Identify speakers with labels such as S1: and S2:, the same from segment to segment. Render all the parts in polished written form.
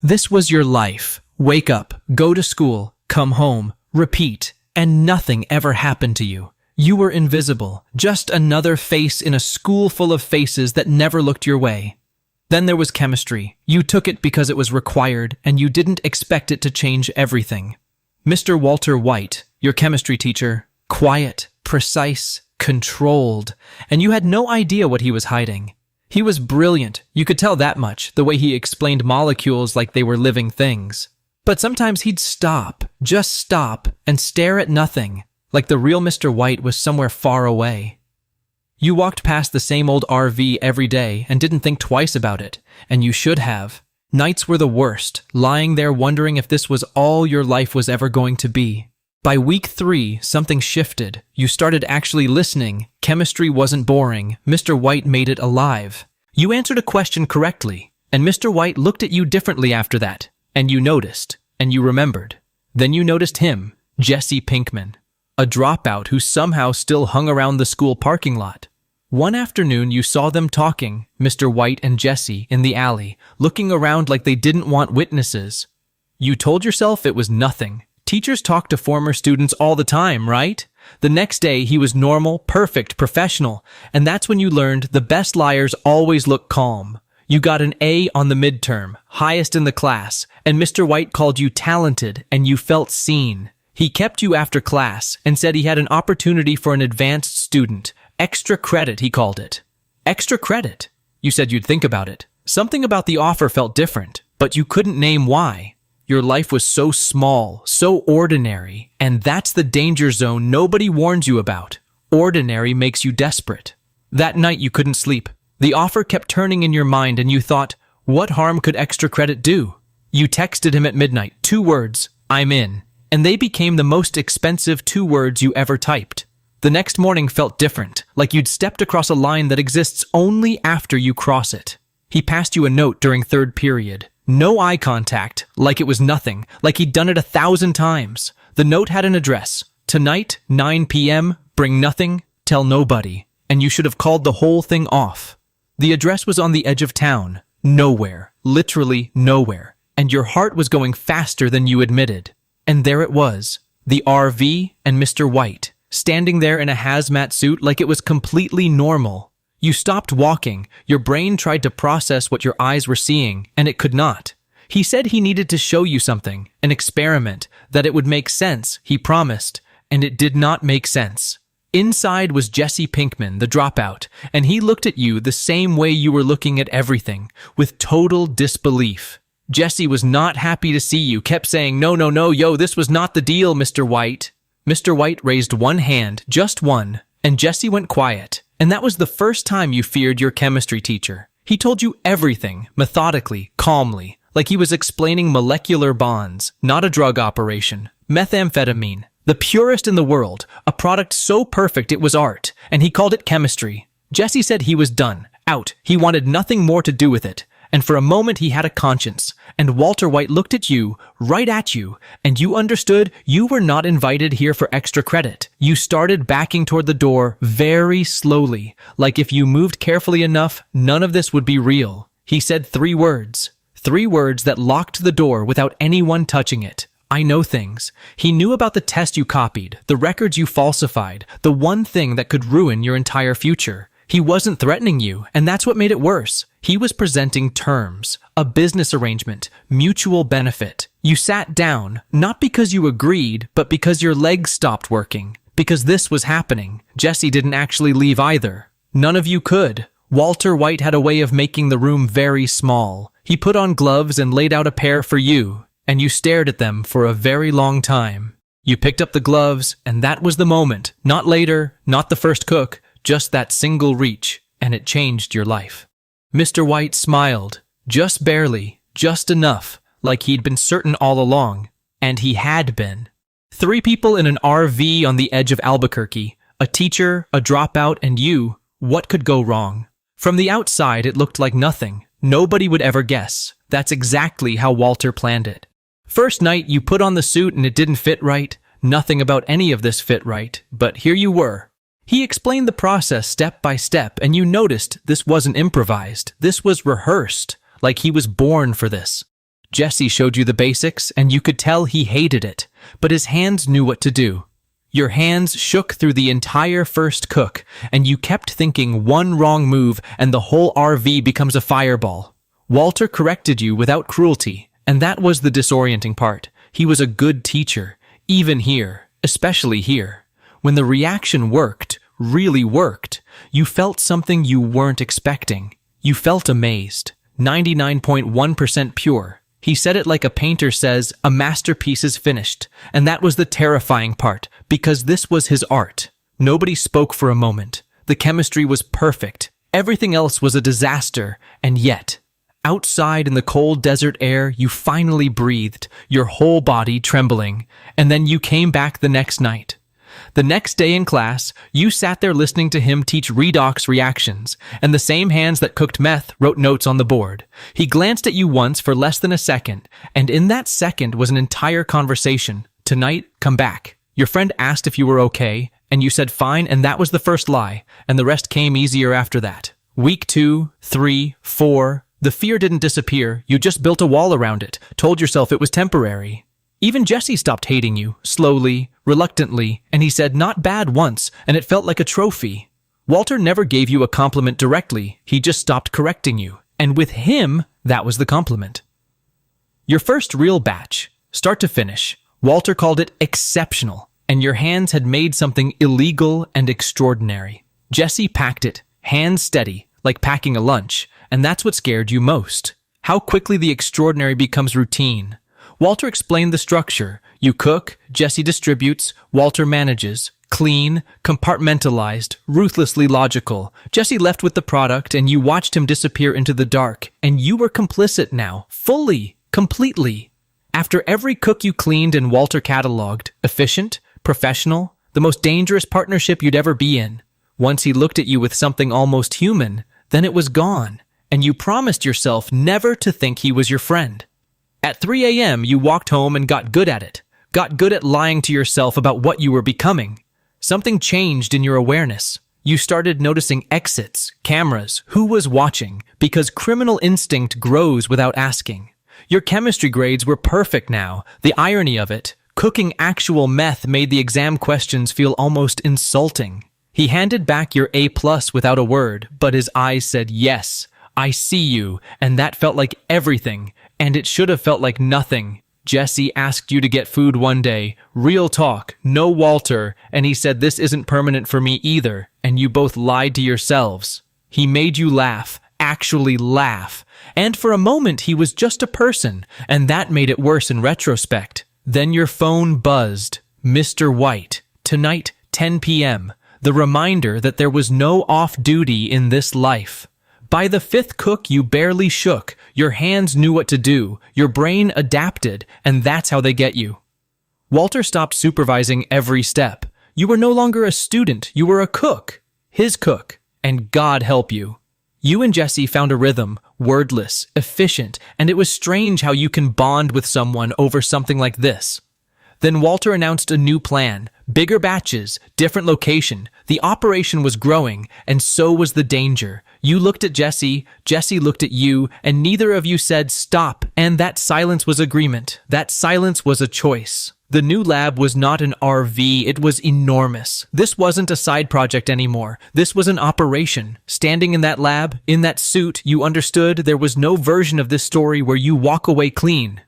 S1: This was your life. Wake up, go to school, come home, repeat, and nothing ever happened to you. You were invisible, just another face in a school full of faces that never looked your way. Then there was chemistry. You took it because it was required, and you didn't expect it to change everything. Mr. Walter White, your chemistry teacher, quiet, precise, controlled, and you had no idea what he was hiding. He was brilliant, you could tell that much, the way he explained molecules like they were living things. But sometimes he'd stop, just stop, and stare at nothing, like the real Mr. White was somewhere far away. You walked past the same old RV every day and didn't think twice about it, and you should have. Nights were the worst, lying there wondering if this was all your life was ever going to be. By week 3, something shifted. You started actually listening. Chemistry wasn't boring. Mr. White made it alive. You answered a question correctly, and Mr. White looked at you differently after that, and you noticed, and you remembered. Then you noticed him, Jesse Pinkman, a dropout who somehow still hung around the school parking lot. One afternoon you saw them talking, Mr. White and Jesse, in the alley, looking around like they didn't want witnesses. You told yourself it was nothing. Teachers talk to former students all the time, right? The next day he was normal, perfect, professional, and that's when you learned the best liars always look calm. You got an A on the midterm, highest in the class, and Mr. White called you talented, and you felt seen. He kept you after class and said he had an opportunity for an advanced student. Extra credit, he called it. Extra credit. You said you'd think about it. Something about the offer felt different, but you couldn't name why. Your life was so small, so ordinary, and that's the danger zone nobody warns you about. Ordinary makes you desperate. That night you couldn't sleep. The offer kept turning in your mind and you thought, what harm could extra credit do? You texted him at midnight, 2 words, I'm in, and they became the most expensive 2 words you ever typed. The next morning felt different, like you'd stepped across a line that exists only after you cross it. He passed you a note during 3rd period. No eye contact, like it was nothing, like he'd done it 1,000 times. The note had an address. Tonight, 9 p.m., bring nothing, tell nobody. And you should have called the whole thing off. The address was on the edge of town. Nowhere. Literally nowhere. And your heart was going faster than you admitted. And there it was. The RV and Mr. White, standing there in a hazmat suit like it was completely normal. You stopped walking. Your brain tried to process what your eyes were seeing, and it could not. He said he needed to show you something, an experiment, that it would make sense, he promised, and it did not make sense. Inside was Jesse Pinkman, the dropout, and he looked at you the same way you were looking at everything, with total disbelief. Jesse was not happy to see you, kept saying, no, yo, this was not the deal, Mr. White. Mr. White raised one hand, just one, and Jesse went quiet. And that was the first time you feared your chemistry teacher. He told you everything, methodically, calmly, like he was explaining molecular bonds, not a drug operation. Methamphetamine, the purest in the world, a product so perfect it was art, and he called it chemistry. Jesse said he was done, out. He wanted nothing more to do with it. And for a moment he had a conscience, and Walter White looked at you, right at you, and you understood you were not invited here for extra credit. You started backing toward the door very slowly, like if you moved carefully enough, none of this would be real. He said 3 words that locked the door without anyone touching it. I know things. He knew about the test you copied, the records you falsified, the one thing that could ruin your entire future. He wasn't threatening you, and that's what made it worse. He was presenting terms, a business arrangement, mutual benefit. You sat down, not because you agreed, but because your legs stopped working. Because this was happening. Jesse didn't actually leave either. None of you could. Walter White had a way of making the room very small. He put on gloves and laid out a pair for you, and you stared at them for a very long time. You picked up the gloves, and that was the moment. Not later, not the first cook, just that single reach, and it changed your life. Mr. White smiled, just barely, just enough, like he'd been certain all along, and he had been. 3 people in an RV on the edge of Albuquerque, a teacher, a dropout, and you. What could go wrong? From the outside, it looked like nothing. Nobody would ever guess. That's exactly how Walter planned it. First night, you put on the suit and it didn't fit right. Nothing about any of this fit right, but here you were. He explained the process step by step, and you noticed this wasn't improvised. This was rehearsed, like he was born for this. Jesse showed you the basics, and you could tell he hated it, but his hands knew what to do. Your hands shook through the entire first cook, and you kept thinking one wrong move and the whole RV becomes a fireball. Walter corrected you without cruelty, and that was the disorienting part. He was a good teacher, even here, especially here. When the reaction worked, really worked, you felt something you weren't expecting. You felt amazed. 99.1% pure. He said it like a painter says, a masterpiece is finished. And that was the terrifying part, because this was his art. Nobody spoke for a moment. The chemistry was perfect. Everything else was a disaster. And yet, outside in the cold desert air, you finally breathed, your whole body trembling. And then you came back the next night. The next day in class, you sat there listening to him teach redox reactions, and the same hands that cooked meth wrote notes on the board. He glanced at you once for less than a second, and in that second was an entire conversation. Tonight, come back. Your friend asked if you were okay, and you said fine, and that was the first lie, and the rest came easier after that. Week 2, 3, 4, the fear didn't disappear, you just built a wall around it, told yourself it was temporary. Even Jesse stopped hating you, slowly, reluctantly, and he said not bad once, and it felt like a trophy. Walter never gave you a compliment directly, he just stopped correcting you, and with him, that was the compliment. Your first real batch, start to finish, Walter called it exceptional, and your hands had made something illegal and extraordinary. Jesse packed it, hands steady, like packing a lunch, and that's what scared you most. How quickly the extraordinary becomes routine. Walter explained the structure. You cook, Jesse distributes, Walter manages. Clean, compartmentalized, ruthlessly logical. Jesse left with the product and you watched him disappear into the dark. And you were complicit now. Fully. Completely. After every cook you cleaned and Walter cataloged. Efficient, professional, the most dangerous partnership you'd ever be in. Once he looked at you with something almost human, then it was gone. And you promised yourself never to think he was your friend. At 3 a.m., you walked home and got good at it. Got good at lying to yourself about what you were becoming. Something changed in your awareness. You started noticing exits, cameras, who was watching, because criminal instinct grows without asking. Your chemistry grades were perfect now. The irony of it, cooking actual meth made the exam questions feel almost insulting. He handed back your A+ without a word, but his eyes said yes. I see you, and that felt like everything, and it should have felt like nothing. Jesse asked you to get food one day, real talk, no Walter, and he said this isn't permanent for me either, and you both lied to yourselves. He made you laugh, actually laugh, and for a moment he was just a person, and that made it worse in retrospect. Then your phone buzzed. Mr. White, tonight, 10 p.m., the reminder that there was no off-duty in this life. By the 5th cook, you barely shook. Your hands knew what to do. Your brain adapted, and that's how they get you. Walter stopped supervising every step. You were no longer a student. You were a cook. His cook. And God help you. You and Jesse found a rhythm, wordless, efficient, and it was strange how you can bond with someone over something like this. Then Walter announced a new plan. Bigger batches, different location. The operation was growing, and so was the danger. You looked at Jesse, Jesse looked at you, and neither of you said stop, and that silence was agreement. That silence was a choice. The new lab was not an RV, it was enormous. This wasn't a side project anymore. This was an operation. Standing in that lab, in that suit, you understood there was no version of this story where you walk away clean.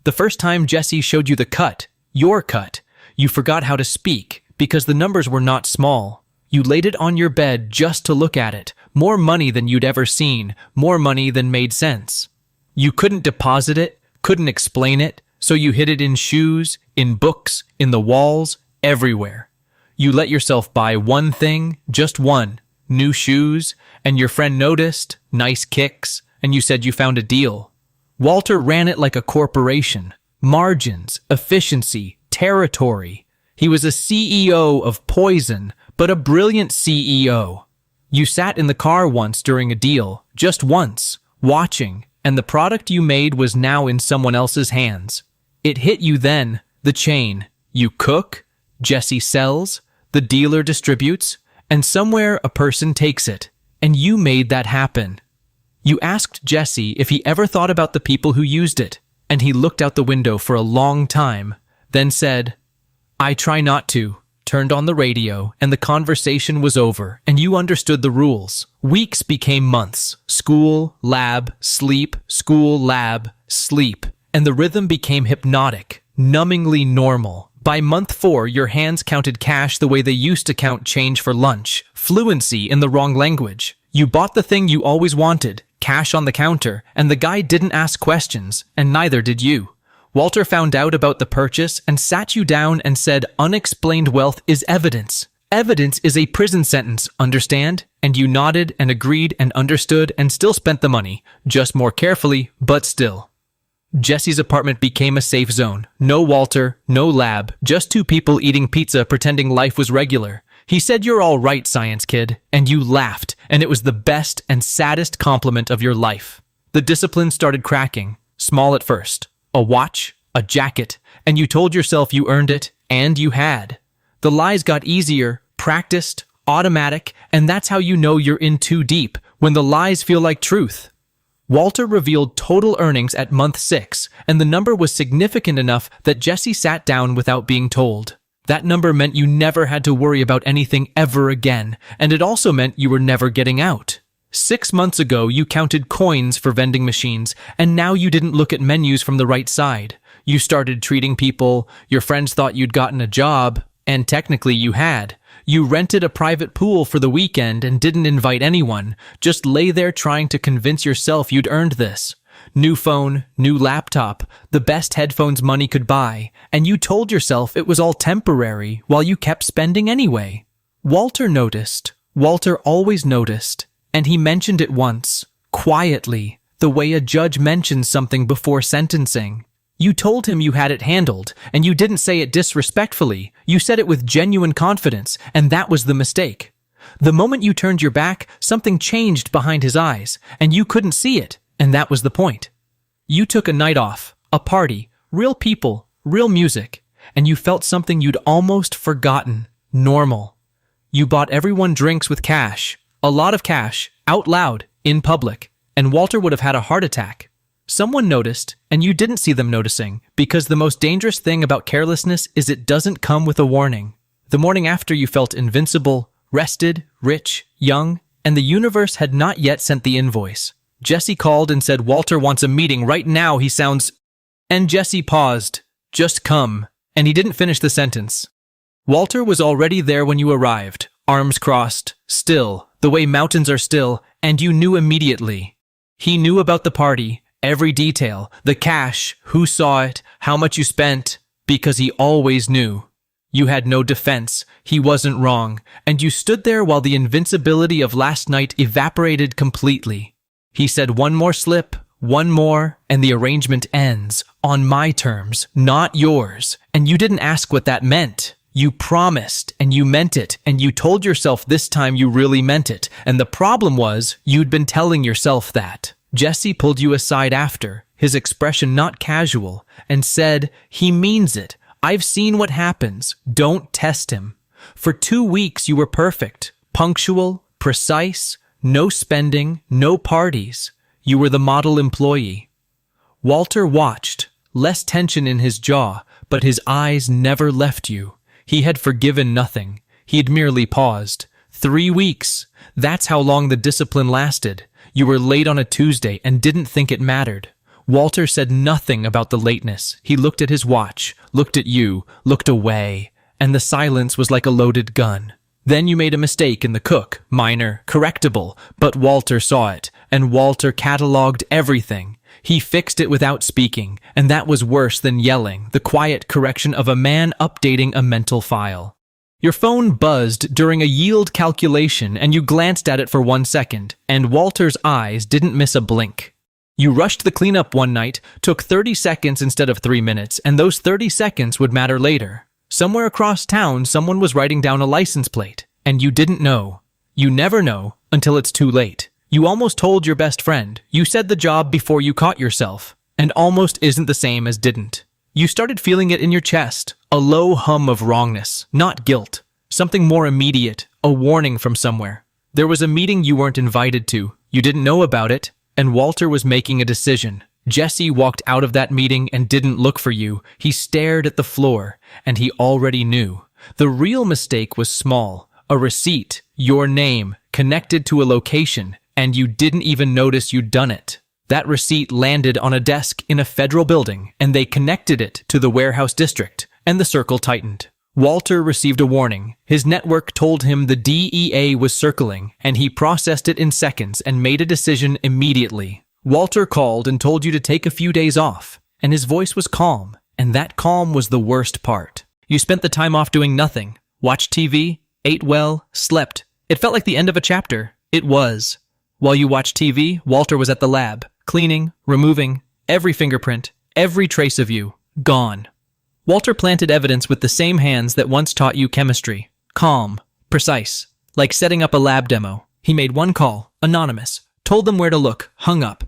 S1: The first time Jesse showed you the cut, your cut, you forgot how to speak because the numbers were not small. You laid it on your bed just to look at it. More money than you'd ever seen. More money than made sense. You couldn't deposit it, couldn't explain it, so you hid it in shoes, in books, in the walls, everywhere. You let yourself buy one thing, just one, new shoes, and your friend noticed, nice kicks, and you said you found a deal. Walter ran it like a corporation. Margins, efficiency, territory. He was a CEO of poison, but a brilliant CEO. You sat in the car once during a deal, just once, watching, and the product you made was now in someone else's hands. It hit you then, the chain. You cook, Jesse sells, the dealer distributes, and somewhere a person takes it, and you made that happen. You asked Jesse if he ever thought about the people who used it, and he looked out the window for a long time, then said, "I try not to," turned on the radio, and the conversation was over, and you understood the rules. Weeks became months. School, lab, sleep, school, lab, sleep. And the rhythm became hypnotic, numbingly normal. By month 4, your hands counted cash the way they used to count change for lunch. Fluency in the wrong language. You bought the thing you always wanted, cash on the counter, and the guy didn't ask questions, and neither did you. Walter found out about the purchase and sat you down and said, "Unexplained wealth is evidence. Evidence is a prison sentence, understand?" And you nodded and agreed and understood and still spent the money, just more carefully, but still. Jesse's apartment became a safe zone. No Walter, no lab, just 2 people eating pizza pretending life was regular. He said, "You're all right, science kid," and you laughed, and it was the best and saddest compliment of your life. The discipline started cracking, small at first. A watch, a jacket, and you told yourself you earned it, and you had. The lies got easier, practiced, automatic, and that's how you know you're in too deep, when the lies feel like truth. Walter revealed total earnings at month 6, and the number was significant enough that Jesse sat down without being told. That number meant you never had to worry about anything ever again, and it also meant you were never getting out. 6 months ago, you counted coins for vending machines, and now you didn't look at menus from the right side. You started treating people, your friends thought you'd gotten a job, and technically you had. You rented a private pool for the weekend and didn't invite anyone, just lay there trying to convince yourself you'd earned this. New phone, new laptop, the best headphones money could buy, and you told yourself it was all temporary while you kept spending anyway. Walter noticed. Walter always noticed. And he mentioned it once, quietly, the way a judge mentions something before sentencing. You told him you had it handled, and you didn't say it disrespectfully. You said it with genuine confidence, and that was the mistake. The moment you turned your back, something changed behind his eyes, and you couldn't see it, and that was the point. You took a night off, a party, real people, real music, and you felt something you'd almost forgotten, normal. You bought everyone drinks with cash. A lot of cash, out loud, in public, and Walter would have had a heart attack. Someone noticed, and you didn't see them noticing, because the most dangerous thing about carelessness is it doesn't come with a warning. The morning after, you felt invincible, rested, rich, young, and the universe had not yet sent the invoice. Jesse called and said, "Walter wants a meeting right now, he sounds..." And Jesse paused. "Just come." And he didn't finish the sentence. Walter was already there when you arrived, arms crossed, still, the way mountains are still, and you knew immediately. He knew about the party, every detail, the cash, who saw it, how much you spent, because he always knew. You had no defense, he wasn't wrong, and you stood there while the invincibility of last night evaporated completely. He said one more slip, one more, and the arrangement ends, on my terms, not yours, and you didn't ask what that meant. You promised, and you meant it, and you told yourself this time you really meant it, and the problem was, you'd been telling yourself that. Jesse pulled you aside after, his expression not casual, and said, "He means it. I've seen what happens. Don't test him." For 2 weeks you were perfect, punctual, precise, no spending, no parties. You were the model employee. Walter watched, less tension in his jaw, but his eyes never left you. He had forgiven nothing. He had merely paused. 3 weeks. That's how long the discipline lasted. You were late on a Tuesday and didn't think it mattered. Walter said nothing about the lateness. He looked at his watch, looked at you, looked away, and the silence was like a loaded gun. Then you made a mistake in the cook, minor, correctable, but Walter saw it, and Walter catalogued everything. He fixed it without speaking, and that was worse than yelling, the quiet correction of a man updating a mental file. Your phone buzzed during a yield calculation, and you glanced at it for 1 second, and Walter's eyes didn't miss a blink. You rushed the cleanup one night, took 30 seconds instead of 3 minutes, and those 30 seconds would matter later. Somewhere across town, someone was writing down a license plate, and you didn't know. You never know until it's too late. You almost told your best friend. You said the job before you caught yourself, and almost isn't the same as didn't. You started feeling it in your chest, a low hum of wrongness, not guilt, something more immediate, a warning from somewhere. There was a meeting you weren't invited to, you didn't know about it, and Walter was making a decision. Jesse walked out of that meeting and didn't look for you. He stared at the floor, and he already knew. The real mistake was small. A receipt, your name, connected to a location, and you didn't even notice you'd done it. That receipt landed on a desk in a federal building, and they connected it to the warehouse district, and the circle tightened. Walter received a warning. His network told him the DEA was circling, and he processed it in seconds and made a decision immediately. Walter called and told you to take a few days off, and his voice was calm, and that calm was the worst part. You spent the time off doing nothing, watched TV, ate well, slept. It felt like the end of a chapter. It was. While you watched TV, Walter was at the lab, cleaning, removing, every fingerprint, every trace of you, gone. Walter planted evidence with the same hands that once taught you chemistry. Calm, precise, like setting up a lab demo. He made one call, anonymous, told them where to look, hung up.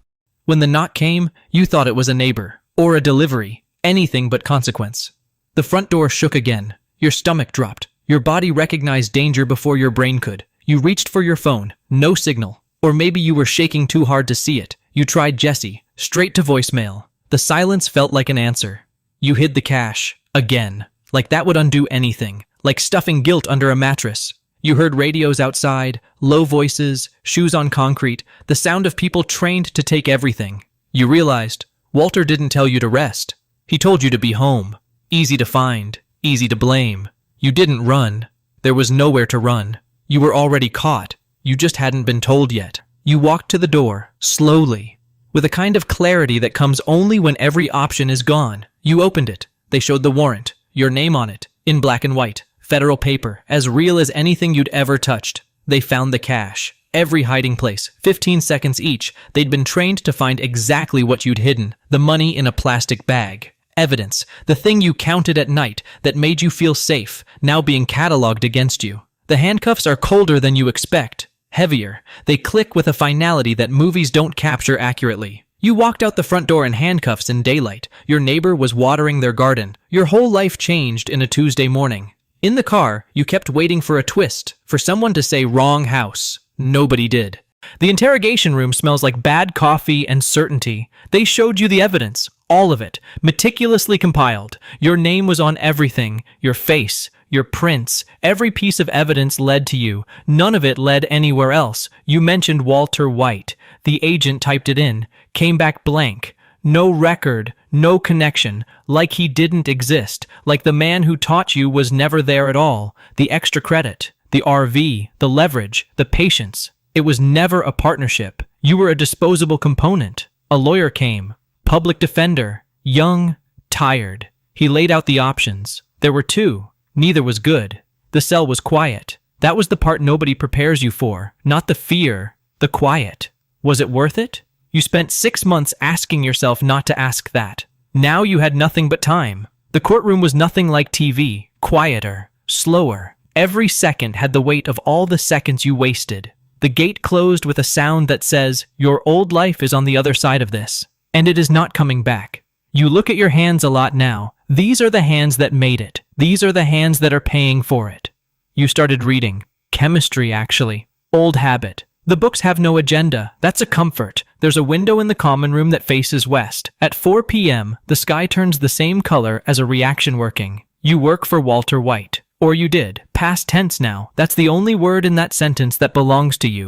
S1: When the knock came, you thought it was a neighbor, or a delivery, anything but consequence. The front door shook again. Your stomach dropped. Your body recognized danger before your brain could. You reached for your phone, no signal. Or maybe you were shaking too hard to see it. You tried Jesse, straight to voicemail. The silence felt like an answer. You hid the cash, again, like that would undo anything, like stuffing guilt under a mattress. You heard radios outside, low voices, shoes on concrete, the sound of people trained to take everything. You realized Walter didn't tell you to rest. He told you to be home. Easy to find, easy to blame. You didn't run. There was nowhere to run. You were already caught. You just hadn't been told yet. You walked to the door, slowly, with a kind of clarity that comes only when every option is gone. You opened it. They showed the warrant, your name on it, in black and white. Federal paper, as real as anything you'd ever touched. They found the cash, every hiding place, 15 seconds each. They'd been trained to find exactly what you'd hidden, the money in a plastic bag. Evidence, the thing you counted at night that made you feel safe, now being cataloged against you. The handcuffs are colder than you expect, heavier. They click with a finality that movies don't capture accurately. You walked out the front door in handcuffs in daylight. Your neighbor was watering their garden. Your whole life changed in a Tuesday morning. In the car, you kept waiting for a twist, for someone to say wrong house. Nobody did. The interrogation room smells like bad coffee and certainty. They showed you the evidence, all of it, meticulously compiled. Your name was on everything, your face, your prints. Every piece of evidence led to you. None of it led anywhere else. You mentioned Walter White. The agent typed it in, came back blank. No record, no connection, like he didn't exist, like the man who taught you was never there at all. The extra credit, the RV, the leverage, the patience. It was never a partnership. You were a disposable component. A lawyer came. Public defender. Young, tired. He laid out the options. There were two. Neither was good. The cell was quiet. That was the part nobody prepares you for. Not the fear, the quiet. Was it worth it? You spent 6 months asking yourself not to ask that. Now you had nothing but time. The courtroom was nothing like TV. Quieter. Slower. Every second had the weight of all the seconds you wasted. The gate closed with a sound that says, your old life is on the other side of this, and it is not coming back. You look at your hands a lot now. These are the hands that made it. These are the hands that are paying for it. You started reading. Chemistry, actually. Old habit. The books have no agenda. That's a comfort. There's a window in the common room that faces west. At 4 p.m., the sky turns the same color as a reaction working. You work for Walter White. Or you did. Past tense now. That's the only word in that sentence that belongs to you.